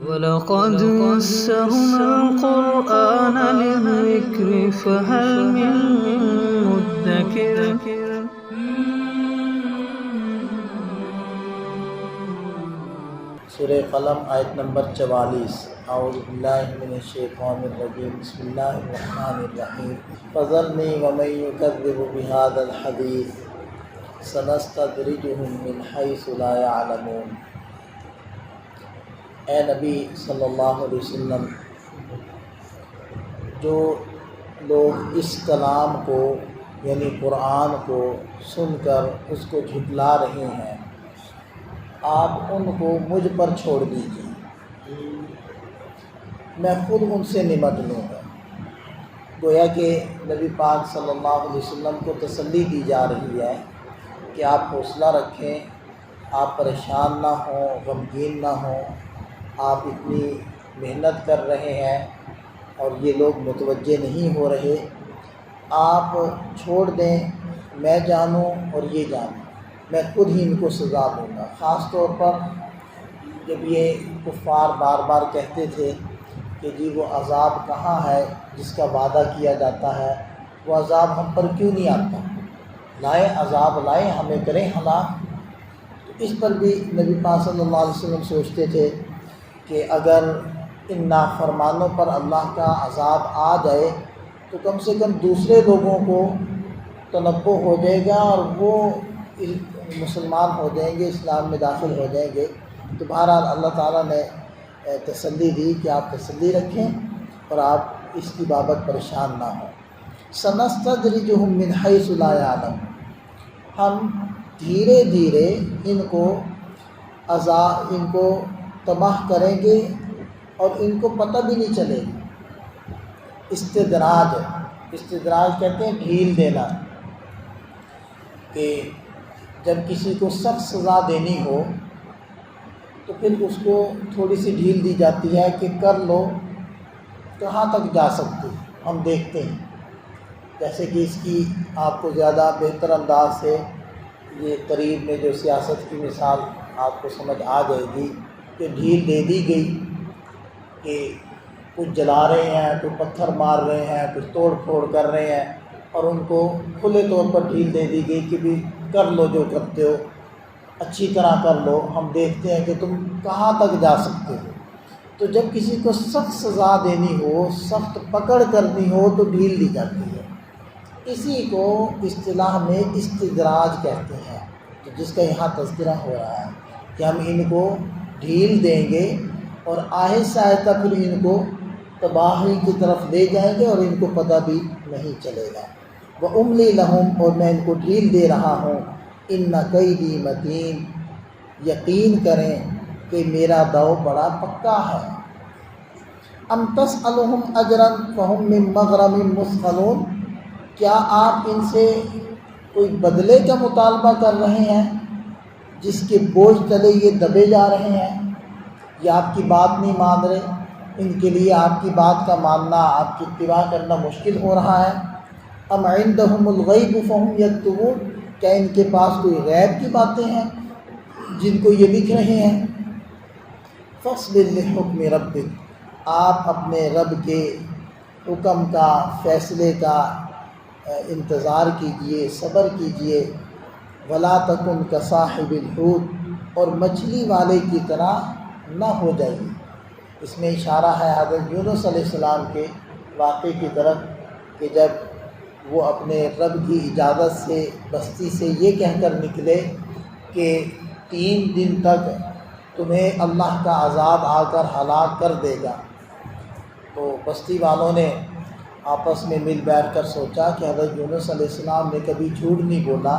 وَلَقَدْ يَسَّرْنَا الْقُرْآنَ لِلذِّكْرِ فَهَلْ مِن مُّدَّكِرٍ سورہ قلم آیت نمبر 44۔ اعوذ باللہ من الشیطان الرجیم، بسم اللہ الرحمن الرحیم۔ فَذَرْنِي وَمَن يُكَذِّبُ بِهَذَا الْحَدِيثِ سَنَسْتَدْرِجُهُم مِّنْ حَيْثُ لَا يَعْلَمُونَ۔ اے نبی صلی اللہ علیہ وسلم، جو لوگ اس کلام کو یعنی قرآن کو سن کر اس کو جھٹلا رہے ہیں، آپ ان کو مجھ پر چھوڑ دیجیے، میں خود ان سے نمٹ لوں گا۔ گویا کہ نبی پاک صلی اللہ علیہ وسلم کو تسلی دی جا رہی ہے کہ آپ حوصلہ رکھیں، آپ پریشان نہ ہوں، غمگین نہ ہوں۔ آپ اتنی محنت کر رہے ہیں اور یہ لوگ متوجہ نہیں ہو رہے، آپ چھوڑ دیں، میں جانوں اور یہ جانوں، میں خود ہی ان کو سزا دوں گا۔ خاص طور پر جب یہ کفار بار بار کہتے تھے کہ جی وہ عذاب کہاں ہے جس کا وعدہ کیا جاتا ہے، وہ عذاب ہم پر کیوں نہیں آتا، لائیں عذاب لائیں، ہمیں کریں ہلاک۔ تو اس پر بھی نبی پاک صلی اللہ علیہ وسلم سوچتے تھے کہ اگر ان نافرمانوں پر اللہ کا عذاب آ جائے تو کم سے کم دوسرے لوگوں کو تنبہ ہو جائے گا اور وہ مسلمان ہو جائیں گے، اسلام میں داخل ہو جائیں گے۔ تو بہرحال اللہ تعالیٰ نے تسلی دی کہ آپ تسلی رکھیں اور آپ اس کی بابت پریشان نہ ہوں۔ سنستدرجہم من حیث لا یعلمون، ہم دھیرے دھیرے ان کو تباہ کریں گے اور ان کو پتہ بھی نہیں چلے گا۔ استدراج کہتے ہیں ڈھیل دینا، کہ جب کسی کو سخت سزا دینی ہو تو پھر اس کو تھوڑی سی ڈھیل دی جاتی ہے کہ کر لو، کہاں تک جا سکتے ہم دیکھتے ہیں۔ جیسے کہ اس کی آپ کو زیادہ بہتر انداز سے یہ قریب میں جو سیاست کی مثال آپ کو سمجھ آ جائے گی کہ ڈھیل دے دی گئی کہ کچھ جلا رہے ہیں، کچھ پتھر مار رہے ہیں، کچھ توڑ پھوڑ کر رہے ہیں، اور ان کو کھلے طور پر ڈھیل دے دی گئی کہ بھی کر لو جو کرتے ہو، اچھی طرح کر لو، ہم دیکھتے ہیں کہ تم کہاں تک جا سکتے ہو۔ تو جب کسی کو سخت سزا دینی ہو، سخت پکڑ کرنی ہو تو ڈھیل دی جاتی ہے۔ اسی کو اصطلاح میں استدراج کہتے ہیں، تو جس کا یہاں تذکرہ ہو رہا ہے کہ ہم ان کو ڈھیل دیں گے اور آہستہ آہستہ پھر ان کو تباہی کی طرف لے جائیں گے اور ان کو پتہ بھی نہیں چلے گا۔ وَأُمْلِي لَهُمْ، اور میں ان کو ڈھیل دے رہا ہوں، إِنَّ كَيْدِي مَتِينٌ، یقین کریں کہ میرا داؤ بڑا پکا ہے۔ أَمْ تَسْأَلُهُمْ أَجْرًا فَهُمْ مِنْ مَغْرَمٍ مُثْقَلُونَ، کیا آپ ان سے کوئی بدلے کا مطالبہ کر رہے ہیں جس کے بوجھ تلے یہ دبے جا رہے ہیں؟ یہ آپ کی بات نہیں مان رہے، ان کے لیے آپ کی بات کا ماننا، آپ کی اتباع کرنا مشکل ہو رہا ہے۔ ام عندهم الغیب فہم یکتبون، کیا ان کے پاس کوئی غیب کی باتیں ہیں جن کو یہ لکھ رہے ہیں؟ فاصبر لحکم ربک، آپ اپنے رب کے حکم کا، فیصلے کا انتظار کیجئے، صبر کیجئے۔ ولا تکن کصاحب الحوت، اور مچھلی والے کی طرح نہ ہو جائیے۔ اس میں اشارہ ہے حضرت یونس علیہ السلام کے واقعے کی طرف کہ جب وہ اپنے رب کی اجازت سے بستی سے یہ کہہ کر نکلے کہ 3 دن تک تمہیں اللہ کا عذاب آ کر ہلاک کر دے گا، تو بستی والوں نے آپس میں مل بیٹھ کر سوچا کہ حضرت یونس علیہ السلام نے کبھی جھوٹ نہیں بولا،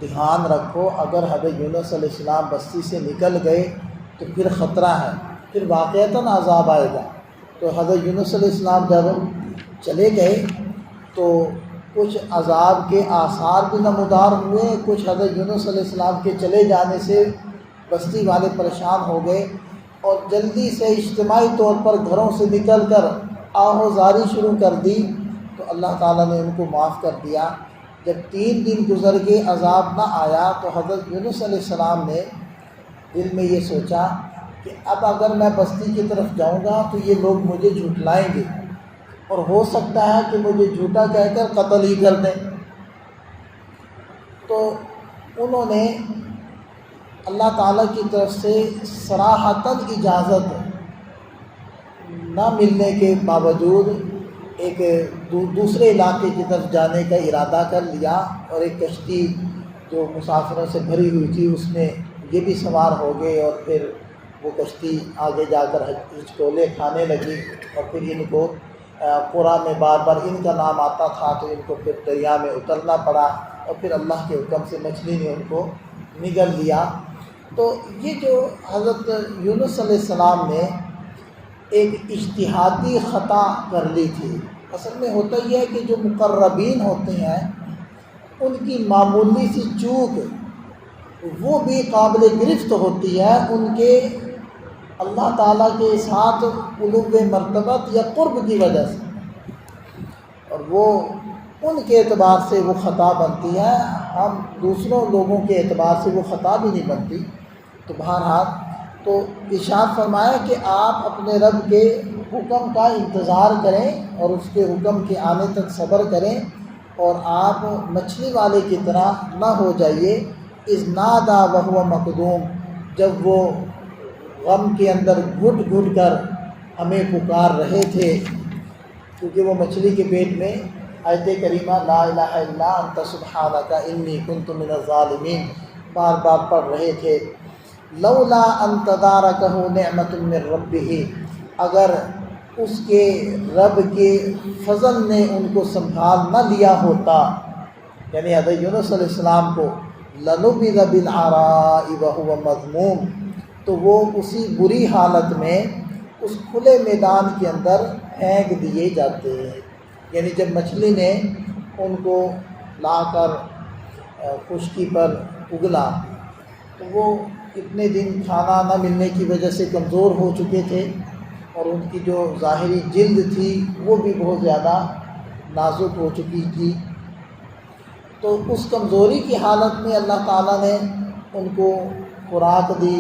دھیان رکھو اگر حضرت یونس علیہ السلام بستی سے نکل گئے تو پھر خطرہ ہے، پھر واقعتاً عذاب آئے گا۔ تو حضرت یونس علیہ السلام جب چلے گئے تو کچھ عذاب کے آثار بھی نمودار ہوئے، کچھ حضرت یونس علیہ السلام کے چلے جانے سے بستی والے پریشان ہو گئے اور جلدی سے اجتماعی طور پر گھروں سے نکل کر آہوزاری شروع کر دی۔ تو اللہ تعالیٰ نے ان کو معاف کر دیا۔ جب 3 دن گزر کے عذاب نہ آیا تو حضرت یونس علیہ السلام نے دل میں یہ سوچا کہ کہ اب اگر میں بستی کی طرف جاؤں گا تو یہ لوگ مجھے جھٹلائیں گے اور ہو سکتا ہے کہ مجھے جھوٹا کہہ کر قتل ہی کر دیں۔ تو انہوں نے اللہ تعالیٰ کی طرف سے صراحتاً اجازت نہ ملنے کے باوجود ایک دوسرے علاقے کی طرف جانے کا ارادہ کر لیا، اور ایک کشتی جو مسافروں سے بھری ہوئی تھی اس میں یہ بھی سوار ہو گئے، اور پھر وہ کشتی آگے جا کر ہچکولے کھانے لگی، اور پھر ان کو قرآ میں بار بار ان کا نام آتا تھا تو ان کو پھر دریا میں اترنا پڑا، اور پھر اللہ کے حکم سے مچھلی نے ان کو نگل لیا۔ تو یہ جو حضرت یونس علیہ السلام نے ایک اجتہادی خطا کر لی تھی، اصل میں ہوتا یہ ہے کہ جو مقربین ہوتے ہیں ان کی معمولی سی چوک وہ بھی قابل گرفت ہوتی ہے ان کے اللہ تعالیٰ کے ساتھ علو مرتبت یا قرب کی وجہ سے، اور وہ ان کے اعتبار سے وہ خطا بنتی ہے، ہم دوسروں لوگوں کے اعتبار سے وہ خطا بھی نہیں بنتی۔ تو بہرحال تو ارشاد فرمایا کہ آپ اپنے رب کے حکم کا انتظار کریں اور اس کے حکم کے آنے تک صبر کریں، اور آپ مچھلی والے کی طرح نہ ہو جائیے۔ اذ نادا وہو مکدوم، جب وہ غم کے اندر گھٹ گھٹ کر ہمیں پکار رہے تھے، کیونکہ وہ مچھلی کے پیٹ میں آیت کریمہ لا الہ الا انت سبحانک انی کنت من الظالمین بار بار پڑھ رہے تھے۔ لولا ان تدارکہ نعمت من ربہ، اگر اس کے رب کے فضل نے ان کو سنبھال نہ لیا ہوتا، یعنی حضرت یونس علیہ السلام کو، لنبذ بالعراء وہو مذموم، تو وہ اسی بری حالت میں اس کھلے میدان کے اندر پھینک دیے جاتے ہیں۔ یعنی جب مچھلی نے ان کو لا کر خشکی پر اگلا تو وہ اتنے دن کھانا نہ ملنے کی وجہ سے کمزور ہو چکے تھے، اور ان کی جو ظاہری جلد تھی وہ بھی بہت زیادہ نازک ہو چکی تھی۔ تو اس کمزوری کی حالت میں اللہ تعالیٰ نے ان کو خوراک دی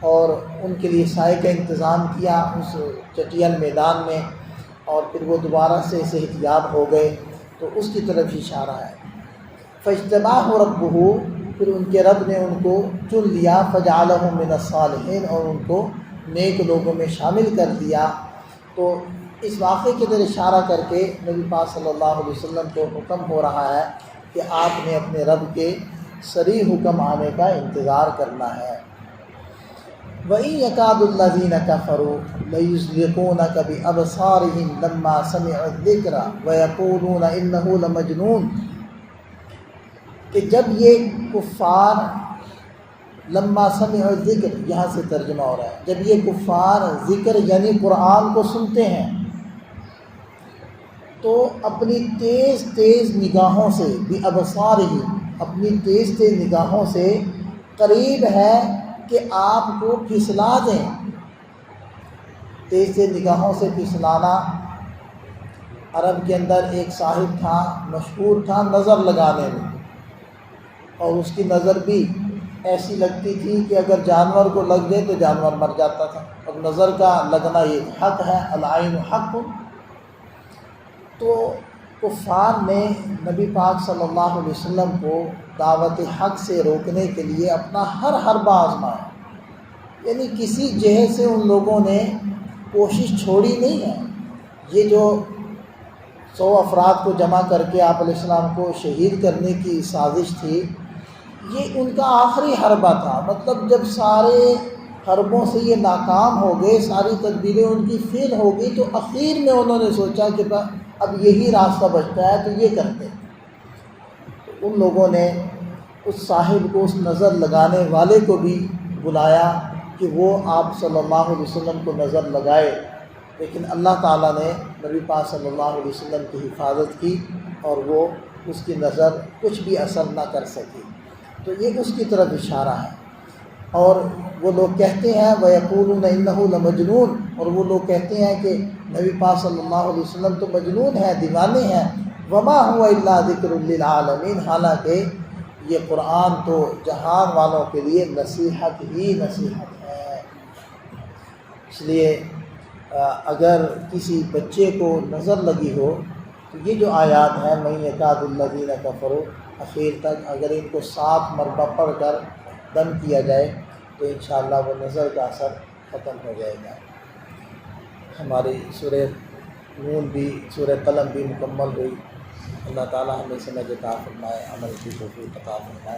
اور ان کے لیے سائے کا انتظام کیا اس چٹیل میدان میں، اور پھر وہ دوبارہ سے صحت یاب ہو گئے۔ تو اس کی طرف اشارہ ہے۔ فاجتباہ ربہ، پھر ان کے رب نے ان کو چن لیا، فجعلہ من الصالحین، اور ان کو نیک لوگوں میں شامل کر دیا۔ تو اس واقعے کی طرف اشارہ کر کے نبی پاک صلی اللہ علیہ وسلم کو حکم ہو رہا ہے کہ آپ نے اپنے رب کے صریح حکم آنے کا انتظار کرنا ہے۔ وَإِن يَكَادُ الَّذِينَ كَفَرُوا لَيُزْلِقُونَكَ بِأَبْصَارِهِمْ لَمَّا سَمِعُوا الذِّكْرَ وَيَقُولُونَ إِنَّهُ لَمَجْنُونٌ، کہ جب یہ کفار لما سمعوا الذکر، یہاں سے ترجمہ ہو رہا ہے، جب یہ کفار ذکر یعنی قرآن کو سنتے ہیں تو اپنی تیز تیز نگاہوں سے بِأَبْصَارِهِمْ، اپنی تیز تیز نگاہوں سے قریب ہے کہ آپ کو پھسلا دیں۔ تیز تیز نگاہوں سے پھسلانا، عرب کے اندر ایک صاحب تھا، مشہور تھا نظر لگانے میں، اور اس کی نظر بھی ایسی لگتی تھی کہ اگر جانور کو لگ جائے تو جانور مر جاتا تھا، اور نظر کا لگنا یہ حق ہے، العین حق۔ تو کفار نے نبی پاک صلی اللہ علیہ وسلم کو دعوت حق سے روکنے کے لیے اپنا ہر حربہ آزمایا، یعنی کسی جہت سے ان لوگوں نے کوشش چھوڑی نہیں ہے۔ یہ جو 100 افراد کو جمع کر کے آپ علیہ السلام کو شہید کرنے کی سازش تھی، یہ ان کا آخری حربہ تھا۔ مطلب جب سارے حربوں سے یہ ناکام ہو گئے، ساری تدبیریں ان کی فیل ہو گئی، تو اخیر میں انہوں نے سوچا کہ اب یہی راستہ بچتا ہے تو یہ کرتے۔ ان لوگوں نے اس صاحب کو، اس نظر لگانے والے کو بھی بلایا کہ وہ آپ صلی اللہ علیہ وسلم کو نظر لگائے، لیکن اللہ تعالیٰ نے نبی پاک صلی اللہ علیہ وسلم کی حفاظت کی اور وہ اس کی نظر کچھ بھی اثر نہ کر سکی۔ تو یہ اس کی طرف اشارہ ہے۔ اور وہ لوگ کہتے ہیں وَيَقُولُونَ إِنَّهُ لَمَجْنُونٌ، اور وہ لوگ کہتے ہیں کہ نبی پاک صلی اللہ علیہ وسلم تو مجنون ہیں، دیوانے ہیں۔ وَمَا هُوَ إِلَّا ذِكْرٌ لِّلْعَالَمِينَ، حالانکہ یہ قرآن تو جہان والوں کے لیے نصیحت ہی نصیحت ہے۔ اس لیے اگر کسی بچے کو نظر لگی ہو تو یہ جو آیات ہیں میں یکاد الذین کفروا اخیر تک اگر ان کو 7 مرتبہ پڑھ کر دم کیا جائے تو انشاءاللہ وہ نظر کا اثر ختم ہو جائے گا۔ ہماری سورہ نون بھی سورہ قلم بھی مکمل ہوئی۔ اللہ تعالی ہمیں سمجھ عطا فرمائے، عمل کی توفیق عطا فرمائے۔